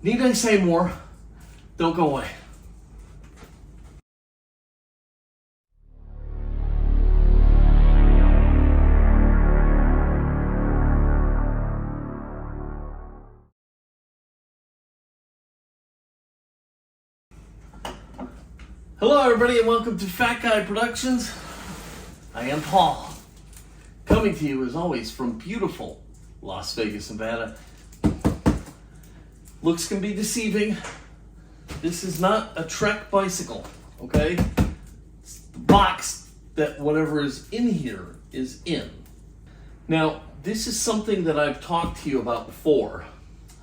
Need I say more? Don't go away. Hello everybody and welcome to Fat Guy Productions. I am Paul, coming to you as always from beautiful Las Vegas, Nevada. Looks can be deceiving. This is not a Trek bicycle, okay? It's the box that whatever is in here is in. Now, this is something that I've talked to you about before.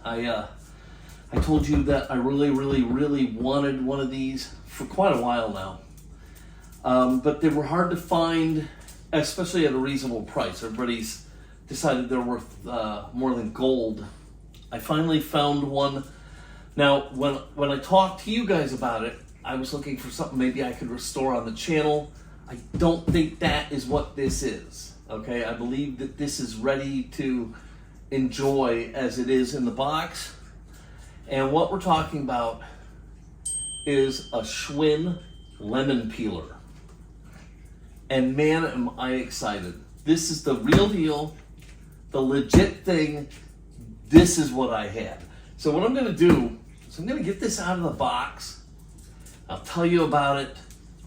I told you that I really wanted one of these for quite a while now. But they were hard to find, especially at a reasonable price. Everybody's decided they're worth more than gold. I finally found one. Now, when I talked to you guys about it, I was looking for something maybe I could restore on the channel. I don't think that is what this is, okay? I believe that this is ready to enjoy as it is in the box. And what we're talking about is a Schwinn Lemon Peeler. And man, am I excited. This is the real deal, the legit thing. This is what I had. So what I'm gonna do is I'm gonna get this out of the box. I'll tell you about it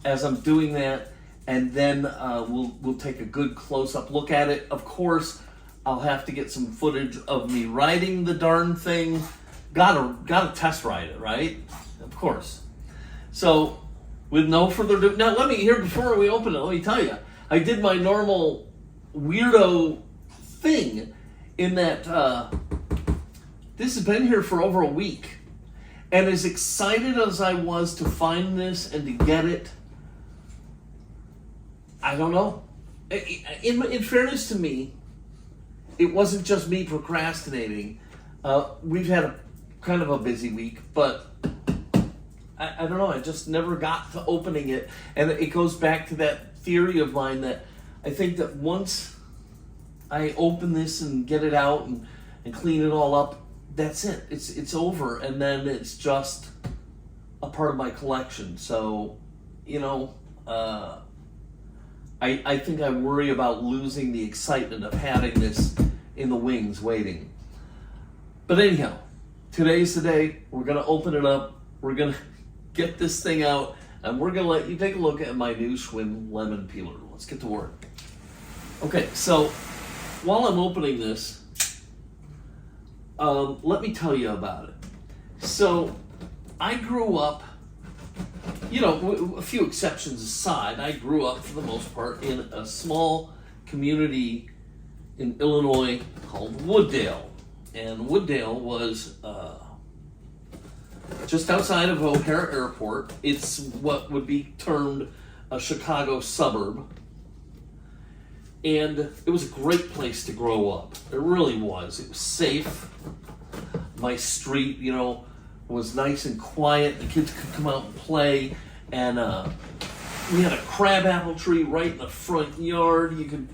as I'm doing that, and then we'll take a good close-up look at it. Of course, I'll have to get some footage of me riding the darn thing. Gotta test ride it, right? Of course. So, with no further ado, now let me here before we open it. Let me tell you, I did my normal weirdo thing in that this has been here for over a week, and as excited as I was to find this and to get it, I don't know. In fairness to me, it wasn't just me procrastinating. We've had a kind of a busy week, but I don't know, I just never got to opening it. And it goes back to that theory of mine that I think that once I open this and get it out and clean it all up, that's it. It's over, and then it's just a part of my collection. So, you know, I think I worry about losing the excitement of having this in the wings waiting. But anyhow, today's the day. We're going to open it up. We're going to get this thing out, and we're going to let you take a look at my new Schwinn Lemon Peeler. Let's get to work. Okay, so while I'm opening this, let me tell you about it. So I grew up, you know, a few exceptions aside, I grew up for the most part in a small community in Illinois called Wooddale. And Wooddale was just outside of O'Hare Airport. It's what would be termed a Chicago suburb. And it was a great place to grow up. It really was. It was safe. My street, you know, was nice and quiet. The kids could come out and play. And we had a crabapple tree right in the front yard. You could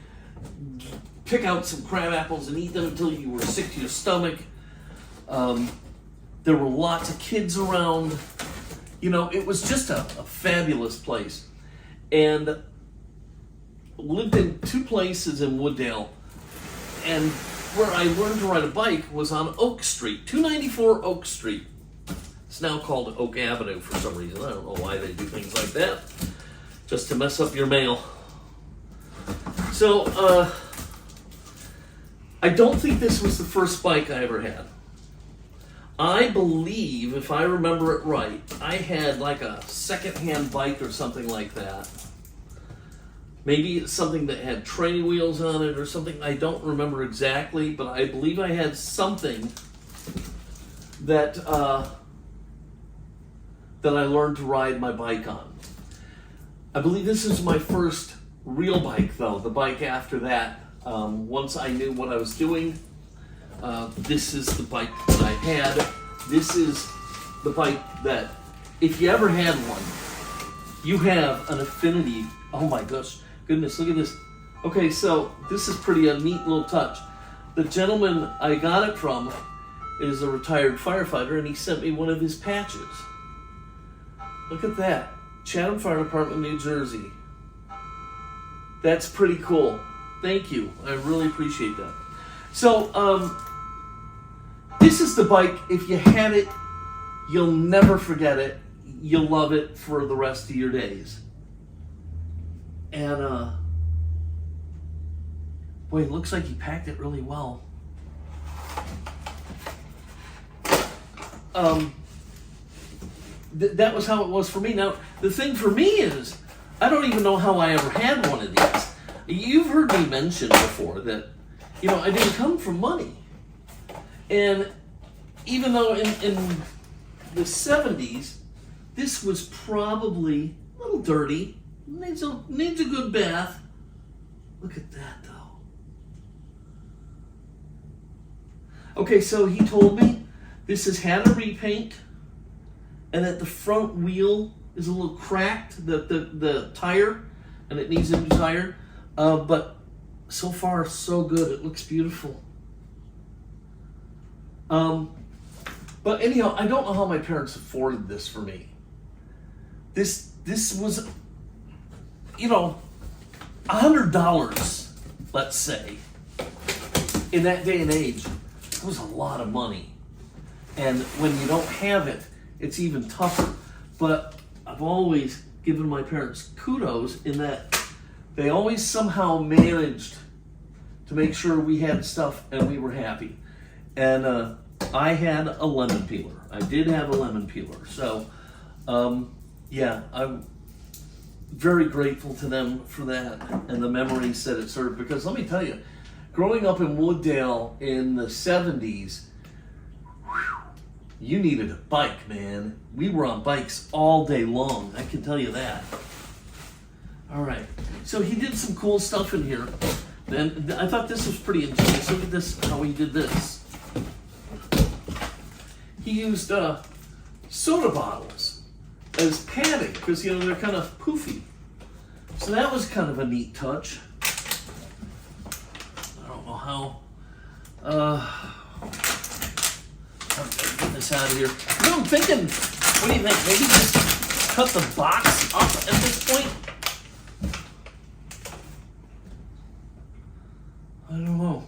pick out some crab apples and eat them until you were sick to your stomach. There were lots of kids around. You know, it was just a fabulous place. And lived in two places in Wooddale. And where I learned to ride a bike was on Oak Street, 294 Oak Street. It's now called Oak Avenue for some reason. I don't know why they do things like that. Just to mess up your mail. So, I don't think this was the first bike I ever had. I believe, if I remember it right, I had like a second-hand bike or something like that. Maybe it's something that had training wheels on it or something. I don't remember exactly, but I believe I had something that that I learned to ride my bike on. I believe this is my first real bike, though. The bike after that, once I knew what I was doing, this is the bike that I had. This is the bike that, if you ever had one, you have an affinity. Oh my gosh, goodness, look at this. Okay, so this is pretty a neat little touch. The gentleman I got it from is a retired firefighter, and he sent me one of his patches. Look at that. Chatham Fire Department, New Jersey. That's pretty cool. Thank you. I really appreciate that. So, this is the bike. If you had it, you'll never forget it. You'll love it for the rest of your days. And, boy, it looks like he packed it really well. That was how it was for me. Now, the thing for me is, I don't even know how I ever had one of these. You've heard me mention before that, you know, I didn't come from money. And even though in the 70s, this was probably a little dirty, needs a good bath. Look at that, though. Okay, so he told me this has had a repaint, and that the front wheel is a little cracked, the tire, and it needs a new tire. But so far, so good. It looks beautiful. But anyhow, I don't know how my parents afforded this for me. This was, you know, $100, let's say, in that day and age. It was a lot of money. And when you don't have it, it's even tougher. But I've always given my parents kudos in that they always somehow managed to make sure we had stuff and we were happy. And I had a lemon peeler. I did have a lemon peeler. So, yeah, I'm very grateful to them for that and the memories that it served. Because let me tell you, growing up in Wooddale in the 70s, you needed a bike, man. We were on bikes all day long. I can tell you that. All right. So he did some cool stuff in here. And I thought this was pretty ingenious. Look at this, how he did this. He used soda bottles as padding because, you know, they're kind of poofy. So that was kind of a neat touch. I don't know how. Get this out of here. You know, I'm thinking, what do you think? Maybe just cut the box up at this point? I don't know.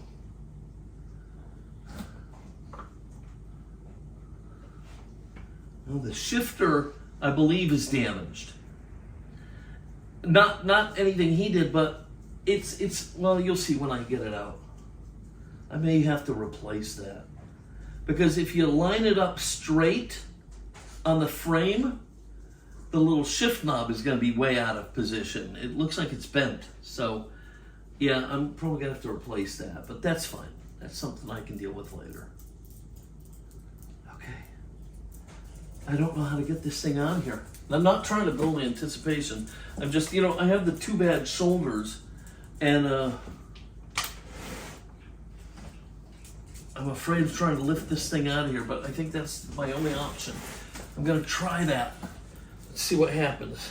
Well, the shifter, I believe, is damaged. Not anything he did, but it's well, you'll see when I get it out. I may have to replace that. Because if you line it up straight on the frame, the little shift knob is going to be way out of position. It looks like it's bent. So, yeah, I'm probably going to have to replace that. But that's fine. That's something I can deal with later. Okay. I don't know how to get this thing on here. I'm not trying to build anticipation. I'm just, you know, I have the two bad shoulders. And, I'm afraid of trying to lift this thing out of here, but I think that's my only option. I'm going to try that. Let's see what happens.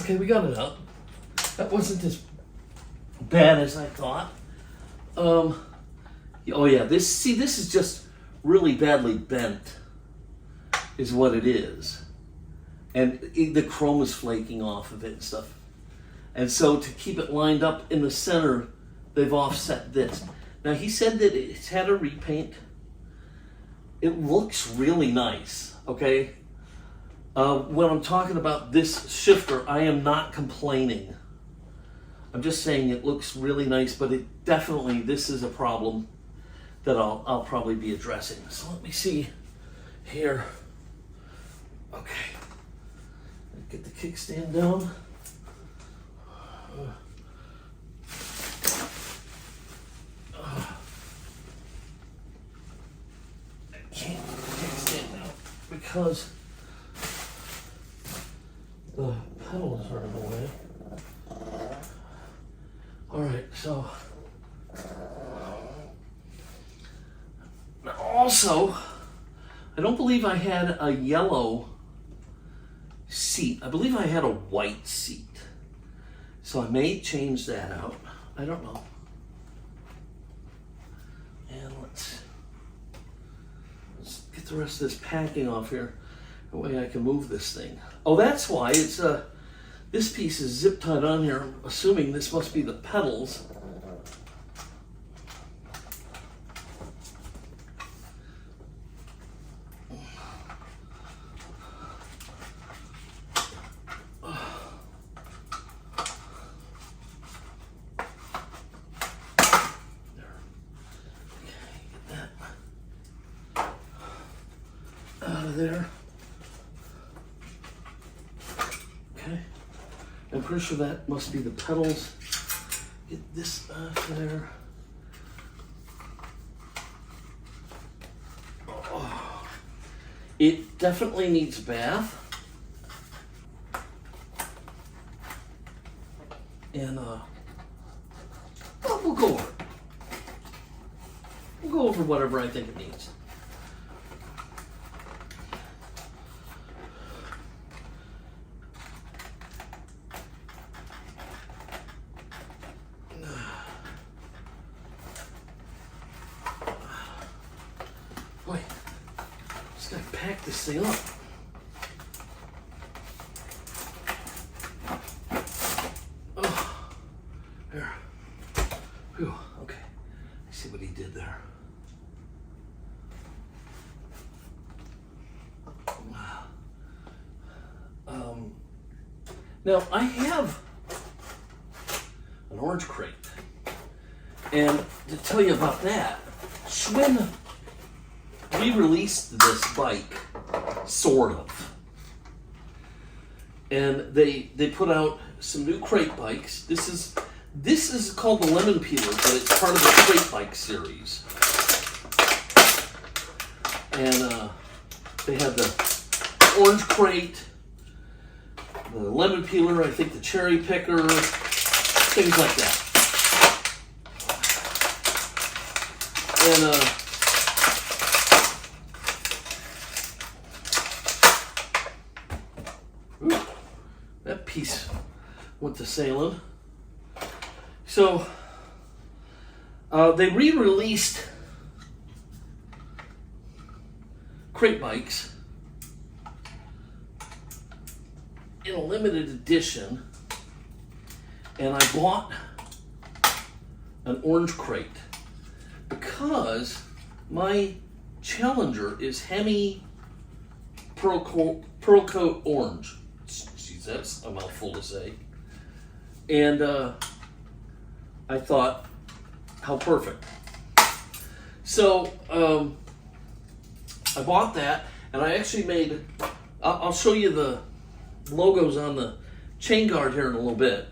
Okay, we got it out. That wasn't as bad as I thought. Oh yeah, this is just really badly bent, is what it is. And the chrome is flaking off of it and stuff. And so to keep it lined up in the center, they've offset this. Now he said that it's had a repaint. It looks really nice, okay? When I'm talking about this shifter, I am not complaining. I'm just saying it looks really nice, but it definitely, this is a problem that I'll probably be addressing. So let me see here. Okay. Get the kickstand down. I can't get the kickstand out because the pedals are in the way. All right, so also, I don't believe I had a yellow seat. I believe I had a white seat. So I may change that out. I don't know. And let's get the rest of this packing off here. That way I can move this thing. Oh, that's why it's this piece is zip tied on here. I'm assuming this must be the pedals. There. Okay. I'm pretty sure that must be the pedals. Get this off there. Oh. It definitely needs a bath. And we'll go over it. We'll go over whatever I think it needs. Boy, just gotta pack this thing up. Oh, there. Whew, okay. I see what he did there. Now I have an orange crate, and to tell you about that, Schwinn re-released this bike, sort of, and they put out some new crate bikes. This is called the Lemon Peeler, but it's part of the crate bike series, and they have the orange crate, the lemon peeler, I think the cherry picker, things like that. And ooh, that piece went to sailing. So they re-released crate bikes in a limited edition, and I bought an orange crate because my Challenger is Hemi Pearl Coat Orange. Jeez, that's a mouthful to say. And I thought, how perfect. So I bought that, and I actually made, I'll show you the logos on the chain guard here in a little bit.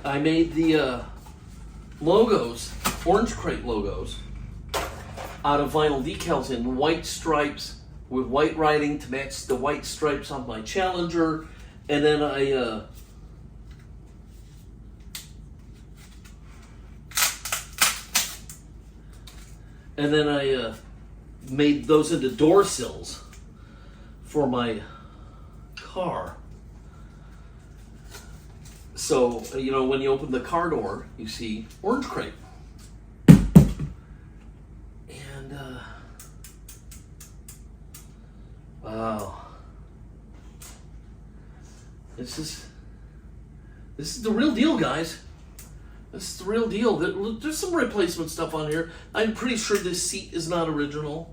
I made the logos, orange crate logos, out of vinyl decals in white stripes with white writing to match the white stripes on my Challenger, and then I made those into door sills for my car. So, you know, when you open the car door, you see orange crate. And, wow. This is the real deal, guys. This is the real deal. There's some replacement stuff on here. I'm pretty sure this seat is not original.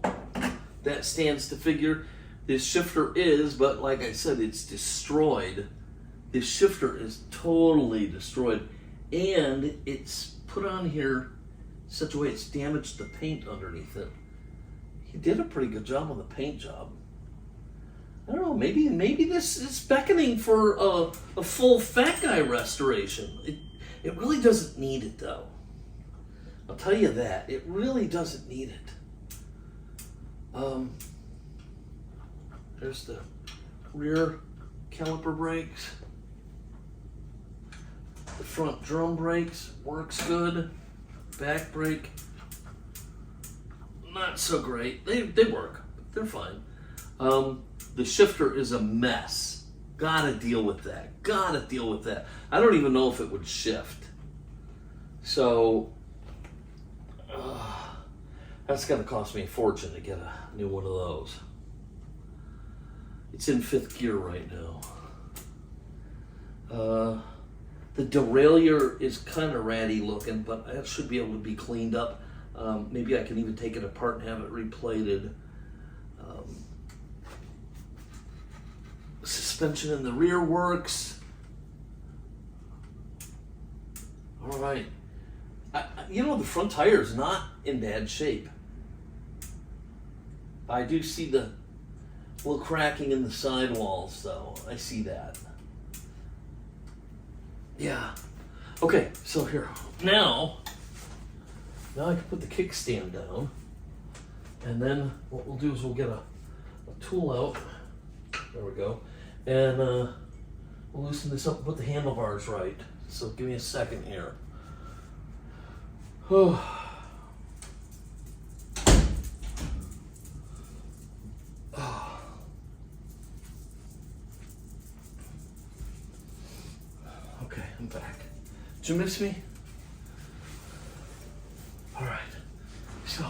That stands to figure. This shifter is, but like I said, it's destroyed. This shifter is totally destroyed. And it's put on here in such a way it's damaged the paint underneath it. He did a pretty good job on the paint job. I don't know, maybe this is beckoning for a full fat guy restoration. It really doesn't need it, though. I'll tell you that. It really doesn't need it. There's the rear caliper brakes. The front drum brakes works good. Back brake, not so great. They work, but they're fine. The shifter is a mess. Gotta deal with that. Gotta deal with that. I don't even know if it would shift. So, that's gonna cost me a fortune to get a new one of those. It's in 5th gear right now. The derailleur is kind of ratty looking, but it should be able to be cleaned up. Maybe I can even take it apart and have it replated. Suspension in the rear works. All right. You know, the front tire is not in bad shape. I do see the little cracking in the sidewalls, though. I see that. Yeah. Okay, so here. Now I can put the kickstand down. And then what we'll do is we'll get a tool out. There we go. And we'll loosen this up and put the handlebars right. So give me a second here. Oh. Oh. Okay, I'm back. Did you miss me? All right. So,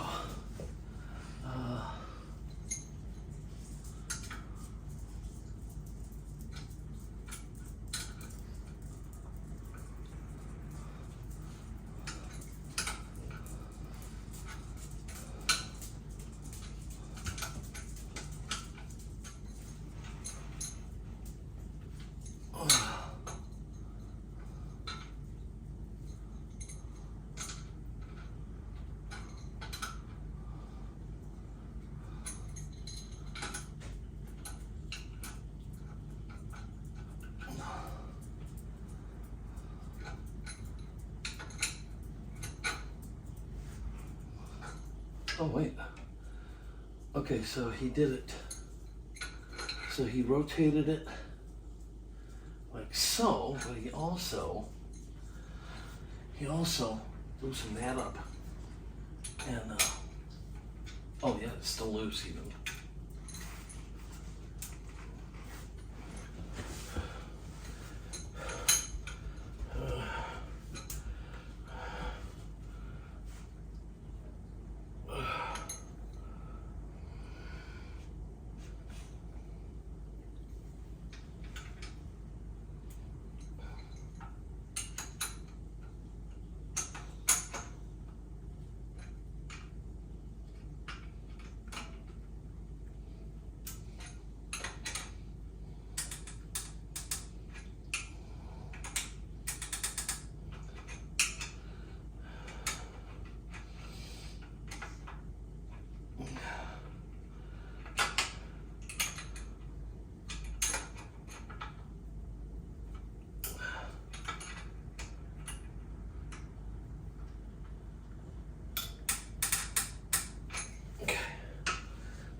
oh wait. Okay, so he did it. So he rotated it like so, but he also loosened that up. And oh yeah, it's still loose even.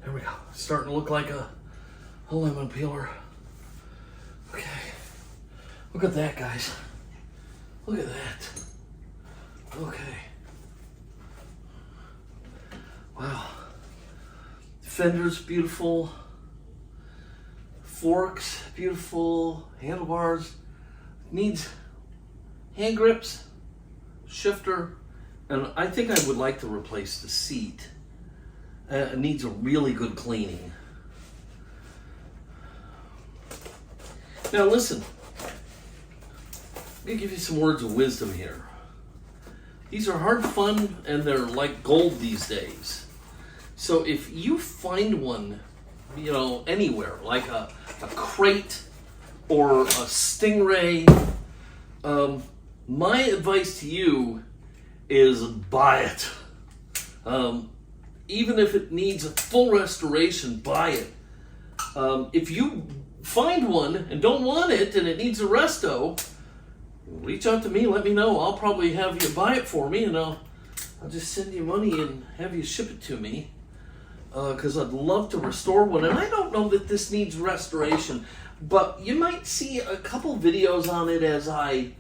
There we go. Starting to look like a lemon peeler. Okay. Look at that, guys. Look at that. Okay. Wow. Fenders, beautiful. Forks, beautiful. Handlebars. Needs hand grips, shifter, and I think I would like to replace the seat. It needs a really good cleaning. Now listen, I'm gonna give you some words of wisdom here. These are hard fun and they're like gold these days. So if you find one, you know, anywhere, like a crate or a Stingray, my advice to you is buy it. Even if it needs a full restoration, buy it. If you find one and don't want it and it needs a resto, reach out to me, let me know. I'll probably have you buy it for me and I'll just send you money and have you ship it to me. Because I'd love to restore one. And I don't know that this needs restoration, but you might see a couple videos on it as I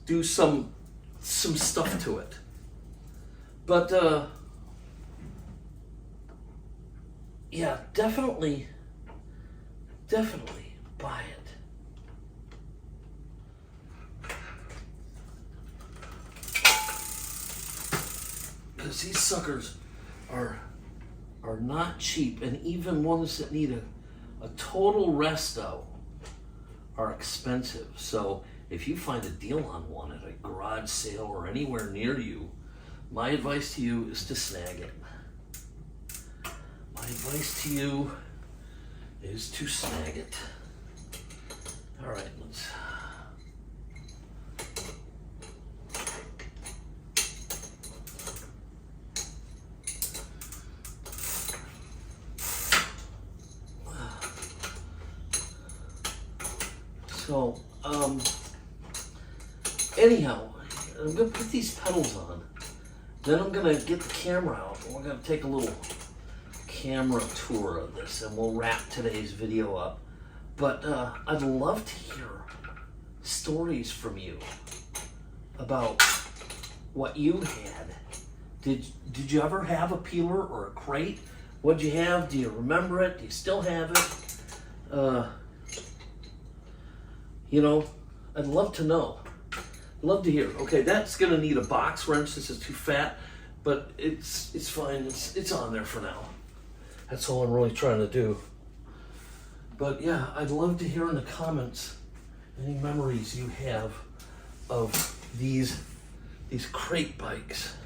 do some stuff to it. But yeah, definitely buy it. Because these suckers are not cheap, and even ones that need a total resto are expensive. So if you find a deal on one at a garage sale or anywhere near you, my advice to you is to snag it. My advice to you is to snag it. All right, let's... So, anyhow, I'm gonna put these pedals on. Then I'm gonna get the camera out, and we're gonna take a little camera tour of this, and we'll wrap today's video up. But I'd love to hear stories from you about what you had. Did you ever have a peeler or a crate? What'd you have? Do you remember it? Do you still have it? You know, I'd love to know. Love to hear. Okay, that's gonna need a box wrench. This is too fat, but it's fine. It's on there for now. That's all I'm really trying to do. But yeah, I'd love to hear in the comments any memories you have of these crate bikes.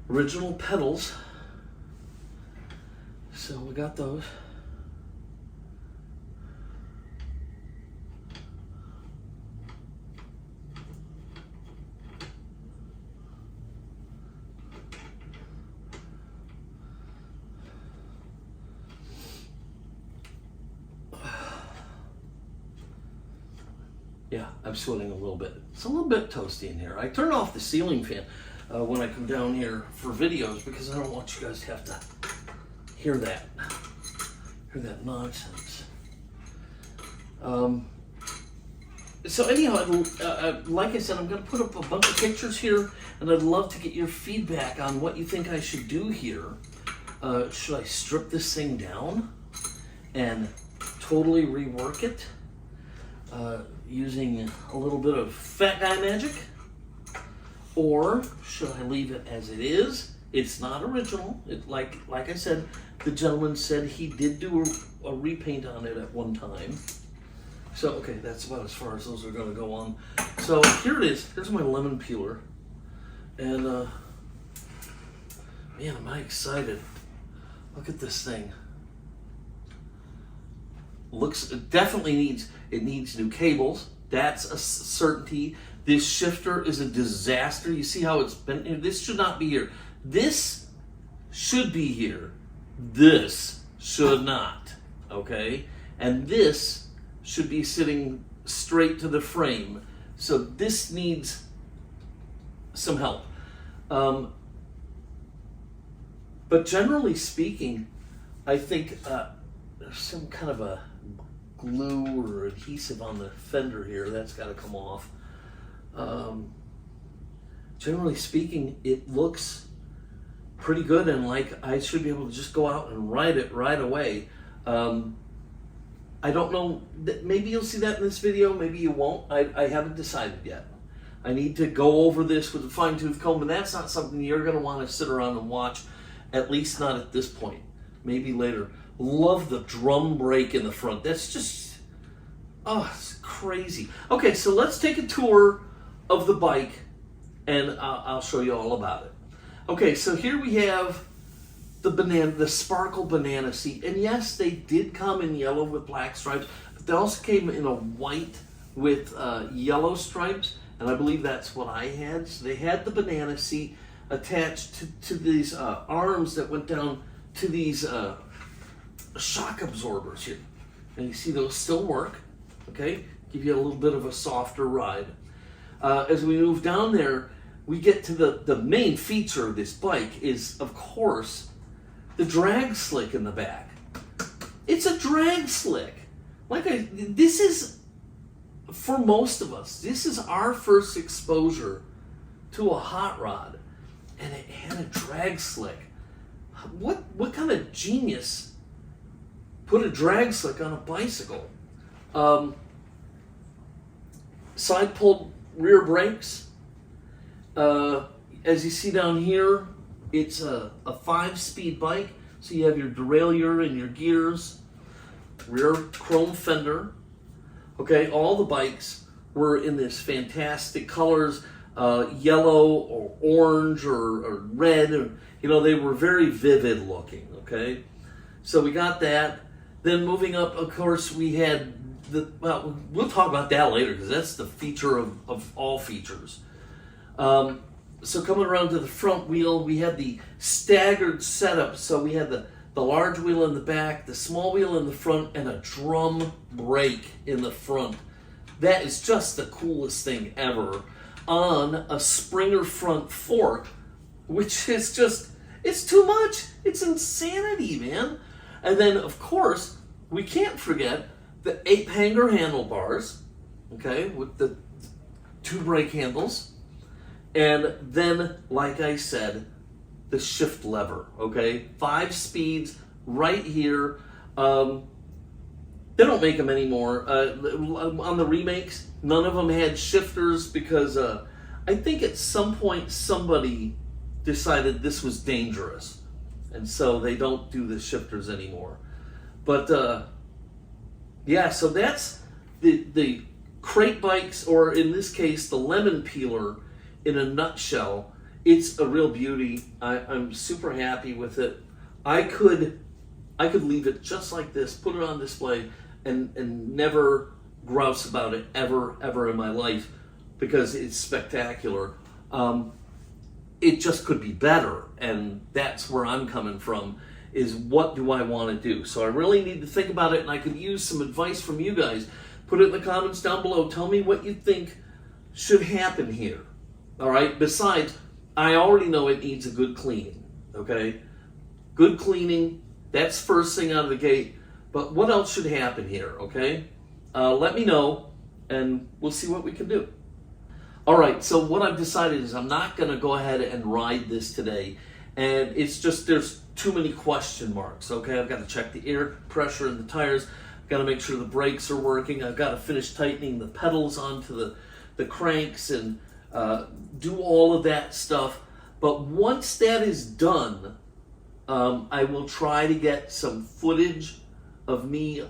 Original pedals. So we got those. Yeah, I'm sweating a little bit. It's a little bit toasty in here. I turn off the ceiling fan when I come down here for videos because I don't want you guys to have to hear that nonsense. So anyhow, like I said, I'm going to put up a bunch of pictures here, and I'd love to get your feedback on what you think I should do here. Should I strip this thing down and totally rework it using a little bit of fat guy magic? Or should I leave it as it is? It's not original. Like I said, the gentleman said he did do a repaint on it at one time. So, okay, that's about as far as those are going to go on. So here it is. Here's my lemon peeler. And, man, am I excited. Look at this thing. It definitely needs new cables. That's a certainty. This shifter is a disaster. You see how it's been? This should not be here. This should be here. This should not, okay? And this should be sitting straight to the frame. So this needs some help. But generally speaking, I think there's some kind of a glue or adhesive on the fender here. That's got to come off. Generally speaking, it looks pretty good, and like I should be able to just go out and ride it right away. I don't know, maybe you'll see that in this video, maybe you won't. I haven't decided yet. I need to go over this with a fine-tooth comb, and that's not something you're going to want to sit around and watch, at least not at this point. Maybe later. Love the drum brake in the front. That's just, oh, it's crazy. Okay, so let's take a tour of the bike, and I'll show you all about it. Okay, so here we have the sparkle banana seat, and yes, they did come in yellow with black stripes, but they also came in a white with yellow stripes, and I believe that's what I had. So they had the banana seat attached to these arms that went down to these shock absorbers here, and you see those still work. Okay, give you a little bit of a softer ride. As we move down there, we get to the main feature of this bike is, of course, the drag slick in the back. It's a drag slick. This is for most of us, this is our first exposure to a hot rod, and it had a drag slick. What kind of genius put a drag slick on a bicycle? Side pulled rear brakes. As you see down here, it's a 5-speed bike, so you have your derailleur and your gears, rear chrome fender. Okay, all the bikes were in this fantastic colors, yellow or orange or red. They were very vivid looking, okay? So we got that. Then moving up, of course, we had we'll talk about that later because that's the feature of all features. So coming around to the front wheel, we had the staggered setup. So we had the large wheel in the back, the small wheel in the front, and a drum brake in the front. That is just the coolest thing ever on a Springer front fork, which is just, it's too much. It's insanity, man. And then, of course, we can't forget the 8-hanger handlebars, okay, with the 2 brake handles. And then, like I said, the shift lever, okay? 5 speeds right here. They don't make them anymore. On the remakes, none of them had shifters because I think at some point somebody decided this was dangerous. And so they don't do the shifters anymore. But yeah, so that's the crate bikes, or in this case, the Lemon Peeler in a nutshell. It's a real beauty. I'm super happy with it. I could leave it just like this, put it on display, and never grouse about it ever in my life because it's spectacular. It just could be better, and that's where I'm coming from, is what do I want to do? So I really need to think about it, and I could use some advice from you guys. Put it in the comments down below. Tell me what you think should happen here. All right? Besides, I already know it needs a good cleaning, okay? Good cleaning, that's first thing out of the gate. But what else should happen here, okay? Let me know, and we'll see what we can do. All right, so what I've decided is I'm not going to go ahead and ride this today. And it's just, there's too many question marks, okay? I've got to check the air pressure in the tires. I've got to make sure the brakes are working. I've got to finish tightening the pedals onto the cranks and do all of that stuff. But once that is done, I will try to get some footage of me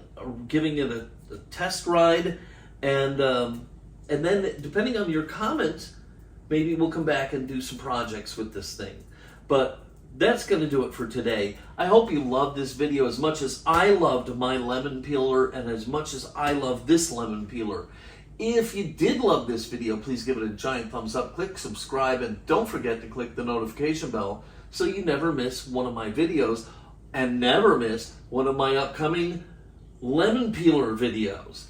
giving it a test ride, and then depending on your comments, maybe we'll come back and do some projects with this thing. But that's going to do it for today. I hope you loved this video as much as I loved my lemon peeler and as much as I love this lemon peeler. If you did love this video, please give it a giant thumbs up, click subscribe, and don't forget to click the notification bell so you never miss one of my videos and never miss one of my upcoming lemon peeler videos.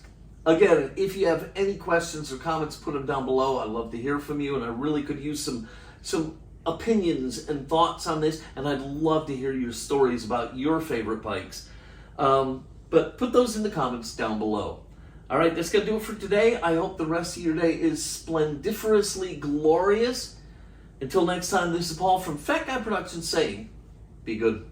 Again, if you have any questions or comments, put them down below. I'd love to hear from you, and I really could use some opinions and thoughts on this, and I'd love to hear your stories about your favorite bikes. But put those in the comments down below. All right, that's going to do it for today. I hope the rest of your day is splendiferously glorious. Until next time, this is Paul from Fat Guy Productions saying, be good.